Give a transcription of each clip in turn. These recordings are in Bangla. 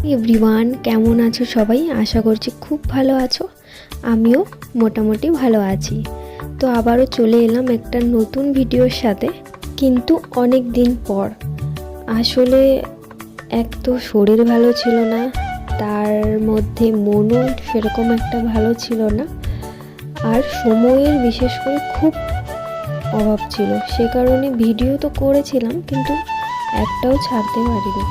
এভরিওয়ান, কেমন আছো সবাই? আশা করছি খুব ভালো আছো। আমিও মোটামুটি ভালো আছি। তো আবারও চলে এলাম একটা নতুন ভিডিওর সাথে, কিন্তু অনেক দিন পর। আসলে এক তো শরীর ভালো ছিল না, তার মধ্যে মনও সেরকম একটা ভালো ছিল না, আর সময়ের বিশেষ করে খুব অভাব ছিল। সে কারণে ভিডিও তো করেছিলাম, কিন্তু একটাও ছাড়তে পারিনি।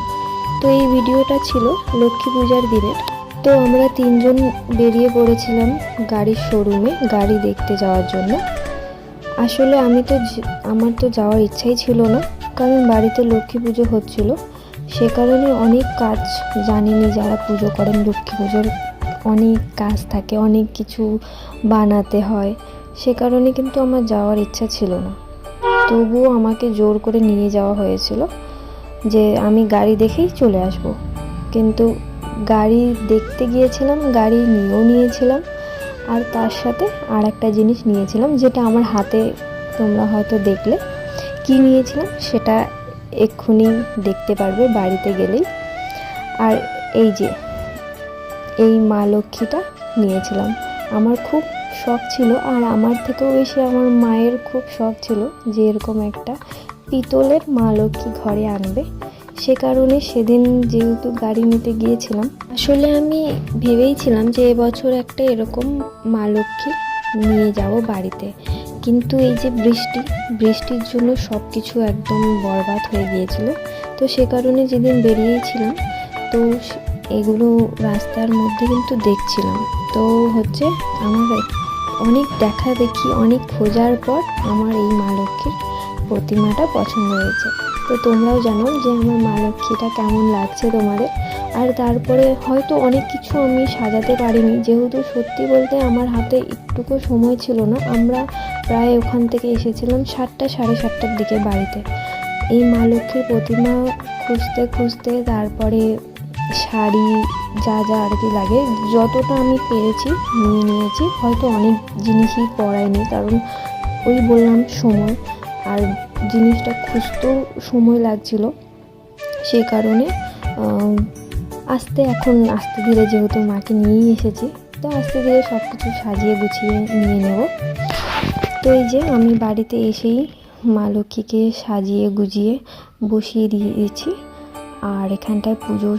তো এই ভিডিওটা ছিল লক্ষ্মী পূজার দিনের। তো আমরা তিনজন বেরিয়ে পড়েছিলাম গাড়ির শোরুমে গাড়ি দেখতে যাওয়ার জন্য। আসলে আমার তো যাওয়ার ইচ্ছাই ছিল না, কারণ বাড়িতে লক্ষ্মী পুজো হচ্ছিল। সে কারণে অনেক কাজ, জানেনি যারা পুজো করেন লক্ষ্মী পুজোর অনেক কাজ থাকে, অনেক কিছু বানাতে হয়। সে কারণে কিন্তু আমার যাওয়ার ইচ্ছা ছিল না, তবুও আমাকে জোর করে নিয়ে যাওয়া হয়েছিল যে আমি গাড়ি দেখেই চলে আসব। কিন্তু গাড়ি দেখতে গিয়েছিলাম, গাড়ি নিয়েও নিয়েছিলাম, আর তার সাথে আর একটা জিনিস নিয়েছিলাম, যেটা আমার হাতে তোমরা হয়তো দেখলে। কি নিয়েছিলাম সেটা এক্ষুনি দেখতে পারবে বাড়িতে গেলেই। আর এই যে এই মা লক্ষ্মীটা নিয়েছিলাম। আমার খুব শখ ছিল, আর আমার থেকেও বেশি আমার মায়ের খুব শখ ছিল যে এরকম একটা পিতলের মা লক্ষ্মী ঘরে আনবে। সে কারণে সেদিন যেহেতু গাড়ি নিতে গিয়েছিলাম, আসলে আমি ভেবেইছিলাম যে এবছর একটা এরকম মা লক্ষ্মী নিয়ে যাব বাড়িতে। কিন্তু এই যে বৃষ্টির জন্য সব কিছু একদম বরবাদ হয়ে গিয়েছিল। তো সে কারণে যেদিন বেরিয়েছিলাম, তো এগুলো রাস্তার মধ্যে কিন্তু দেখছিলাম। তো হচ্ছে আমার অনেক দেখা দেখি, অনেক খোঁজার পর আমার এই মা লক্ষ্মীর প্রতিমাটা পছন্দ হয়েছে। তো তোমরাও জানো যে আমার মা লক্ষ্মীটা কেমন লাগছে তোমাদের। আর তারপরে হয়তো অনেক কিছু আমি সাজাতে পারিনি, যেহেতু সত্যি বলতে আমার হাতে একটুকু সময় ছিল না। আমরা প্রায় ওখান থেকে এসেছিলাম 7টা সাড়ে 7টার দিকে বাড়িতে। এই মা লক্ষ্মীর প্রতিমা খুঁজতে খুঁজতে তারপরে শাড়ি যা যা আর কি লাগে যতটা আমি পেরেছি নিয়ে নিয়েছি। হয়তো অনেক জিনিসই পরাইনি, কারণ ওই বললাম সময়, আর জিনিসটা খুঁজতেও সময় লাগছিল। সেই কারণে আস্তে ধীরে, যেহেতু মাকে নিয়েই এসেছি, তো আস্তে ধীরে সব কিছু সাজিয়ে গুছিয়ে নিয়ে নেব। তো এই যে আমি বাড়িতে এসেই মা লক্ষ্মীকে সাজিয়ে গুজিয়ে বসিয়ে দিয়েছি, আর এখানটায় পুজো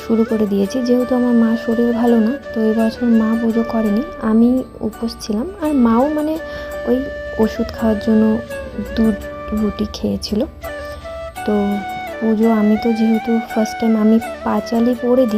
শুরু করে দিয়েছি। যেহেতু আমার মা শরীর ভালো না, তো এবছর মা পুজো করেনি, আমি উপোস ছিলাম। আর মাও মানে ওই ওষুধ খাওয়ার জন্য দুধ রুটি খেয়েছিল। তো পুজো আমি তো যেহেতু ফার্স্ট টাইম আমি পাঁচালি পরে দিই,